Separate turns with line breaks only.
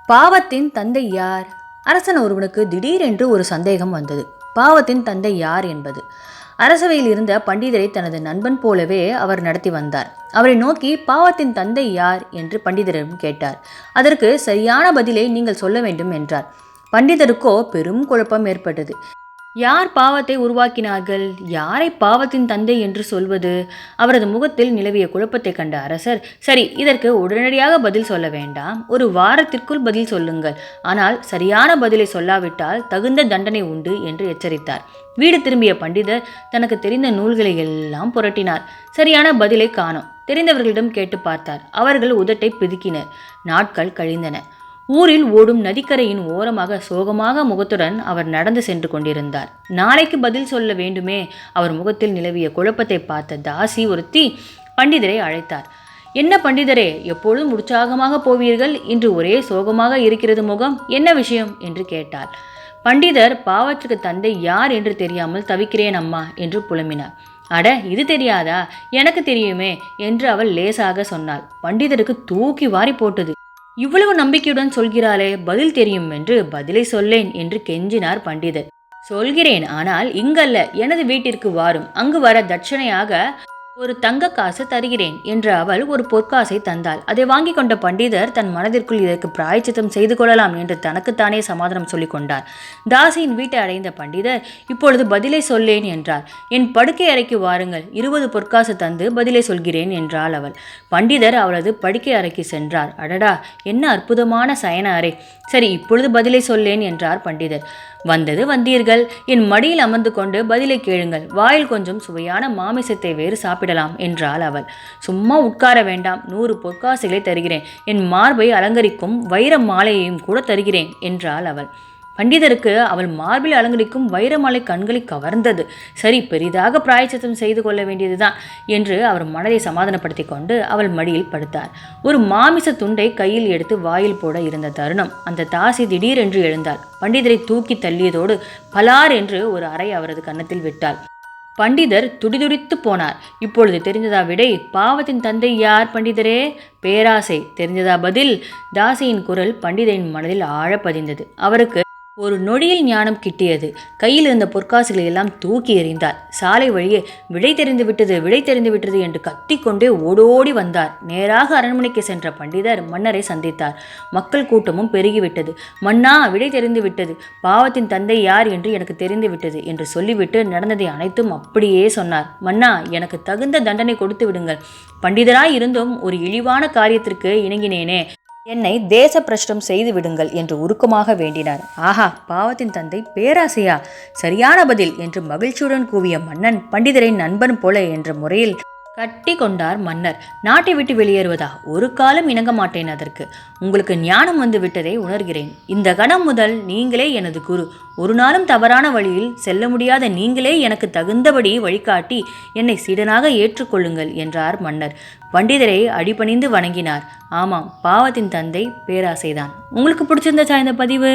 பாவத்தின் தந்தை யார்? அரசன் ஒருவனுக்கு திடீரென்று ஒரு சந்தேகம் வந்தது. பாவத்தின் தந்தை யார் என்பது. அரசவையில் இருந்த பண்டிதரை தனது நண்பன் போலவே அவர் நடத்தி வந்தார். அவரை நோக்கி பாவத்தின் தந்தை யார் என்று பண்டிதரிடம் கேட்டார். அதற்கு சரியான பதிலை நீங்கள் சொல்ல வேண்டும் என்றார். பண்டிதருக்கோ பெரும் குழப்பம் ஏற்பட்டது. யார் பாவத்தை உருவாக்கினார்கள்? யாரை பாவத்தின் தந்தை என்று சொல்வது? அவரது முகத்தில் நிலவிய குழப்பத்தை கண்ட அரசர், சரி, இதற்கு உடனடியாக பதில் சொல்ல வேண்டாம், ஒரு வாரத்திற்குள் பதில் சொல்லுங்கள், ஆனால் சரியான பதிலை சொல்லாவிட்டால் தகுந்த தண்டனை உண்டு என்று எச்சரித்தார். வீடு திரும்பிய பண்டிதர் தனக்கு தெரிந்த நூல்களை எல்லாம் புரட்டினார். சரியான பதிலை காணோம். தெரிந்தவர்களிடம் கேட்டு பார்த்தார். அவர்கள் உதட்டை பிதுக்கினர். நாட்கள் கழிந்தன. ஊரில் ஓடும் நதிக்கரையின் ஓரமாக சோகமாக முகத்துடன் அவர் நடந்து சென்று கொண்டிருந்தார். நாளைக்கு பதில் சொல்ல வேண்டுமே. அவர் முகத்தில் நிலவிய குழப்பத்தை பார்த்த தாசி ஒருத்தி பண்டிதரை அழைத்தார். என்ன பண்டிதரே, எப்பொழுதும் உற்சாகமாக போவீர்கள், இன்று ஒரே சோகமாக இருக்கிறது முகம், என்ன விஷயம் என்று கேட்டார். பண்டிதர், பாவத்துக்கு தந்தை யார் என்று தெரியாமல் தவிக்கிறேன் அம்மா என்று புலம்பினார். அட, இது தெரியாதா? எனக்கு தெரியுமே என்று அவள் லேசாக சொன்னாள். பண்டிதருக்கு தூக்கி வாரி போட்டது. இவ்வளவு நம்பிக்கையுடன் சொல்கிறாளே, பதில் தெரியும் என்று பதிலை சொல்லேன் என்று கெஞ்சினார் பண்டிதர். சொல்கிறேன், ஆனால் இங்கல்ல, எனது வீட்டிற்கு வாரும், அங்கு வர தட்சணையாக ஒரு தங்க காசு தருகிறேன் என்று அவள் ஒரு பொற்காசை தந்தாள். அதை வாங்கி கொண்ட பண்டிதர் தன் மனதிற்குள் இதற்கு பிராயச்சித்தம் செய்து கொள்ளலாம் என்று தனக்குத்தானே சமாதானம் சொல்லிக் கொண்டார். தாசியின் வீட்டை அடைந்த பண்டிதர், இப்பொழுது பதிலை சொல்லேன் என்றார். என் படுக்கை அறைக்கு வாருங்கள், 20 பொற்காசு தந்து பதிலை சொல்கிறேன் என்றாள் அவள். பண்டிதர் அவளது படுக்கை அறைக்கு சென்றார். அடடா, என்ன அற்புதமான சயன அறை! சரி, இப்பொழுது பதிலை சொல்லேன் என்றார் பண்டிதர். வந்தது வந்தீர்கள், என் மடியில் அமர்ந்து கொண்டு பதிலை கேளுங்கள், வாயில் கொஞ்சம் சுவையான மாமிசத்தை வேறு சாப்பிடலாம் என்றாள் அவள். சும்மா உட்கார வேண்டாம், 100 பொற்காசுகளை தருகிறேன், என் மார்பை அலங்கரிக்கும் வைர மாலையையும் கூட தருகிறேன் என்றாள் அவள். பண்டிதருக்கு அவள் மார்பில் அலங்கரிக்கும் வைரமாலை கண்களை கவர்ந்தது. சரி, பெரிதாக பிராயச்சித்தம் செய்து கொள்ள வேண்டியதுதான் என்று அவர் மனதை சமாதானப்படுத்தி கொண்டு அவள் மடியில் படுத்தார். ஒரு மாமிச துண்டை கையில் எடுத்து வாயில் போட இருந்த தருணம் அந்த தாசி திடீரென்று எழுந்தாள். பண்டிதரை தூக்கி தள்ளியதோடு பலார் என்று ஒரு அறை அவரது கன்னத்தில் விட்டாள். பண்டிதர் துடிதுடித்து போனார். இப்பொழுது தெரிந்ததா விடை? பாவத்தின் தந்தை யார் பண்டிதரே? பேராசை. தெரிந்ததா பதில்? தாசியின் குரல் பண்டிதரின் மனதில் ஆழ பதிந்தது. அவருக்கு ஒரு நொடியில் ஞானம் கிட்டியது. கையில் இருந்த பொற்காசுகளை எல்லாம் தூக்கி எறிந்தார். சாலை வழியே விடை தெரிந்து விட்டது, விடை தெரிந்து விட்டது என்று கத்திக்கொண்டே ஓடோடி வந்தார். நேராக அரண்மனைக்கு சென்ற பண்டிதர் மன்னரை சந்தித்தார். மக்கள் கூட்டமும் பெருகிவிட்டது. மன்னா, விடை தெரிந்து விட்டது, பாவத்தின் தந்தை யார் என்று எனக்கு தெரிந்து விட்டது என்று சொல்லிவிட்டு நடந்ததை அனைத்தும் அப்படியே சொன்னார். மன்னா, எனக்கு தகுந்த தண்டனை கொடுத்து விடுங்கள். பண்டிதராய் இருந்தும் ஒரு இழிவான காரியத்திற்கு இணங்கினேனே, என்னை தேச பிரஷ்டம் செய்து விடுங்கள் என்று உருக்கமாக வேண்டினார். ஆஹா, பாவத்தின் தந்தை பேராசையா? சரியான பதில் என்று மகிழ்ச்சியுடன் கூவிய மன்னன் பண்டிதரை நண்பன் போல என்ற முறையில் கட்டி கொண்டார் மன்னர். நாட்டை விட்டு வெளியேறுவதா? ஒரு காலம் இணங்க மாட்டேன் அதற்கு. உங்களுக்கு ஞானம் வந்து விட்டதை உணர்கிறேன். இந்த கணம் முதல் நீங்களே எனது குரு. ஒரு நாளும் தவறான வழியில் செல்ல முடியாத நீங்களே எனக்கு தகுந்தபடி வழிகாட்டி என்னை சீடனாக ஏற்றுக்கொள்ளுங்கள் என்றார் மன்னர். பண்டிதரை அடிபணிந்து வணங்கினார். ஆமாம், பாவத்தின் தந்தை பேராசைதான். உங்களுக்கு பிடிச்சிருந்தா இந்த பதிவு?